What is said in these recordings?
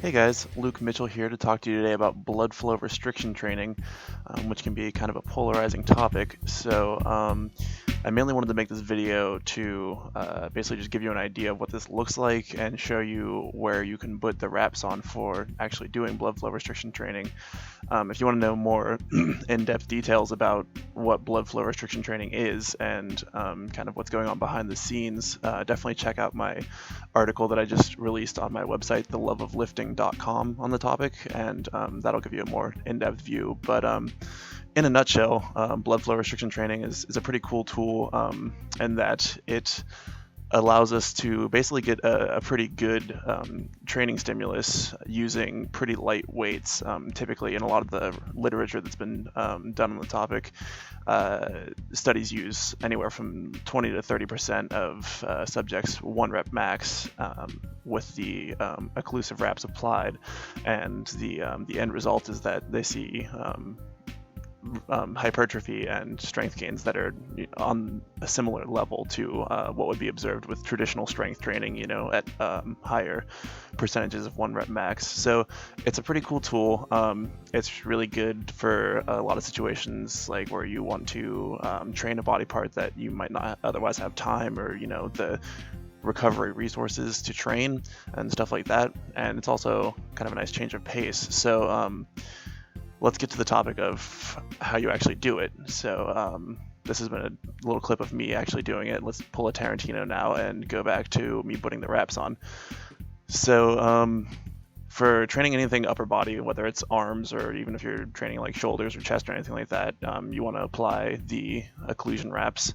Hey guys, Luke Mitchell here to talk to you today about blood flow restriction training, which can be kind of a polarizing topic. I mainly wanted to make this video to basically just give you an idea of what this looks like and show you where you can put the wraps on for actually doing blood flow restriction training. If you want to know more in-depth details about what blood flow restriction training is and kind of what's going on behind the scenes, definitely check out my article that I just released on my website, theloveoflifting.com, on the topic, and that'll give you a more in-depth view. But in a nutshell, blood flow restriction training is a pretty cool tool in that it allows us to basically get a pretty good training stimulus using pretty light weights. Typically, in a lot of the literature that's been done on the topic, studies use anywhere from 20 to 30% of subjects 1 rep max with the occlusive wraps applied, and the end result is that they see hypertrophy and strength gains that are on a similar level to what would be observed with traditional strength training, at higher percentages of 1 rep max. So it's a pretty cool tool. It's really good for a lot of situations like where you want to train a body part that you might not otherwise have time, or the recovery resources to train and stuff like that. And it's also kind of a nice change of pace. So let's get to the topic of how you actually do it. So this has been a little clip of me actually doing it. Let's pull a Tarantino now and go back to me putting the wraps on. So for training anything upper body, whether it's arms or even if you're training like shoulders or chest or anything like that, you want to apply the occlusion wraps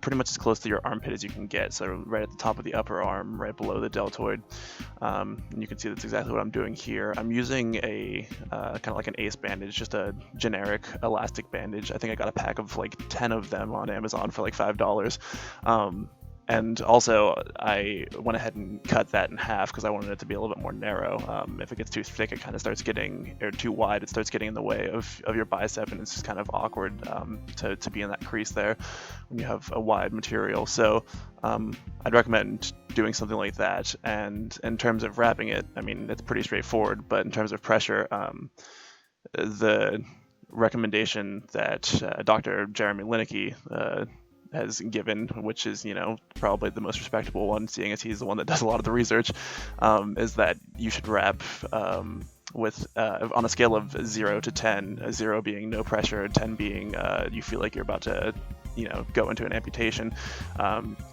pretty much as close to your armpit as you can get, so right at the top of the upper arm, right below the deltoid. And you can see that's exactly what I'm doing here. I'm using a kind of like an ACE bandage, just a generic elastic bandage. I think I got a pack of like 10 of them on Amazon for like $5. And also, I went ahead and cut that in half because I wanted it to be a little bit more narrow. If it gets too thick, it kind of starts getting, or too wide, it starts getting in the way of your bicep, and it's just kind of awkward to be in that crease there when you have a wide material. So I'd recommend doing something like that. And in terms of wrapping it, I mean, it's pretty straightforward, but in terms of pressure, the recommendation that Dr. Jeremy Lineky has given, which is probably the most respectable one, seeing as he's the one that does a lot of the research, is that you should wrap with on a scale of 0 to 10, 0 being no pressure, 10 being you feel like you're about to go into an amputation,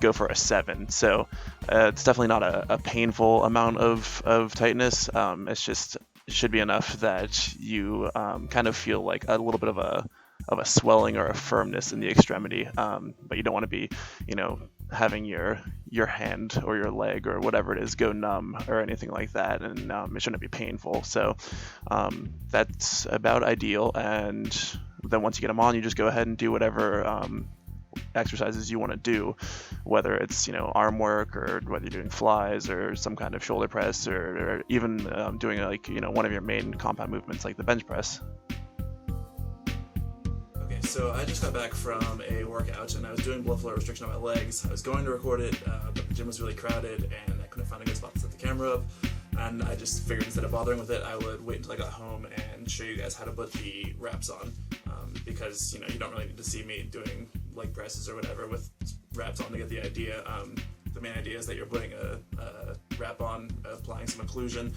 go for a 7. So it's definitely not a painful amount of tightness. It should be enough that you kind of feel like a little bit of a swelling or a firmness in the extremity, but you don't want to be having your hand or your leg or whatever it is go numb or anything like that, and it shouldn't be painful. So that's about ideal. And then once you get them on, you just go ahead and do whatever exercises you want to do, whether it's arm work, or whether you're doing flies or some kind of shoulder press, or even doing like one of your main compound movements like the bench press. Okay, so I just got back from a workout and I was doing blood flow restriction on my legs. I was going to record it, but the gym was really crowded and I couldn't find a good spot to set the camera up. And I just figured instead of bothering with it, I would wait until I got home and show you guys how to put the wraps on. Because you don't really need to see me doing leg presses or whatever with wraps on to get the idea. The main idea is that you're putting a wrap on, applying some occlusion,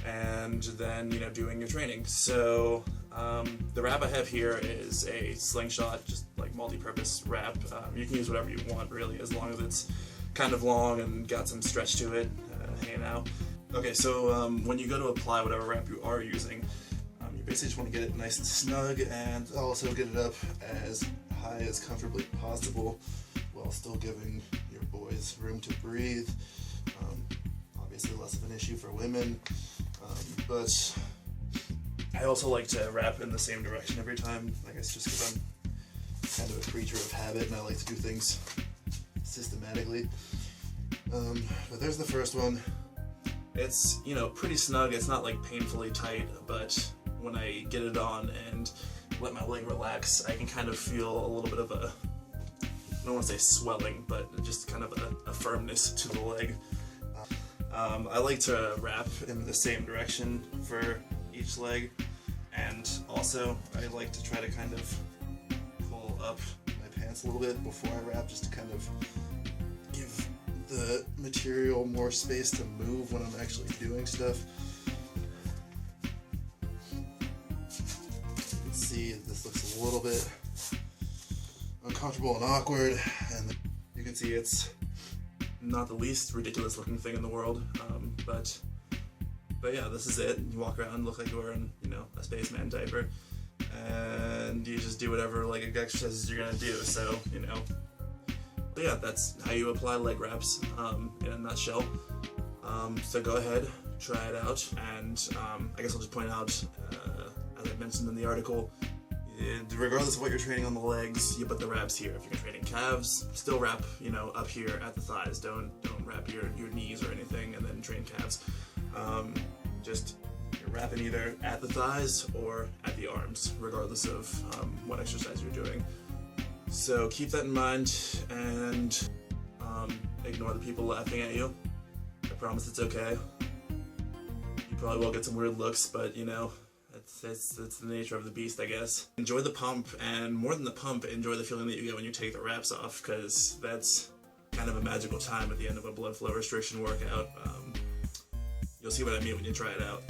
and then doing your training. So the wrap I have here is a slingshot, just like multi-purpose wrap. You can use whatever you want really, as long as it's kind of long and got some stretch to it, hanging out. Okay, so when you go to apply whatever wrap you are using, you basically just want to get it nice and snug and also get it up as high as comfortably possible while still giving your boys room to breathe. Obviously less of an issue for women, but I also like to wrap in the same direction every time, I guess just because I'm kind of a creature of habit and I like to do things systematically. But there's the first one. It's, pretty snug. It's not like painfully tight, but when I get it on and let my leg relax, I can kind of feel a little bit of a, I don't want to say swelling, but just kind of a firmness to the leg. I like to wrap in the same direction for each leg, and also I like to try to kind of pull up my pants a little bit before I wrap, just to kind of give the material more space to move when I'm actually doing stuff. You can see this looks a little bit uncomfortable and awkward, and you can see it's not the least ridiculous looking thing in the world, but yeah, this is it. You walk around, look like you're wearing, you know, a spaceman diaper, and you just do whatever like exercises you're gonna do. So, you know, but yeah, that's how you apply leg wraps in a nutshell. So go ahead, try it out, and I guess I'll just point out, as I mentioned in the article, regardless of what you're training on the legs, you put the wraps here. If you're training calves, still wrap, you know, up here at the thighs. Don't wrap your knees or anything and then train calves. Just you're wrapping either at the thighs or at the arms, regardless of what exercise you're doing. So keep that in mind, and ignore the people laughing at you. I promise it's okay. You probably will get some weird looks, but you know, it's the nature of the beast, I guess. Enjoy the pump, and more than the pump, enjoy the feeling that you get when you take the wraps off, because that's kind of a magical time at the end of a blood flow restriction workout. You'll see what I mean when you try it out.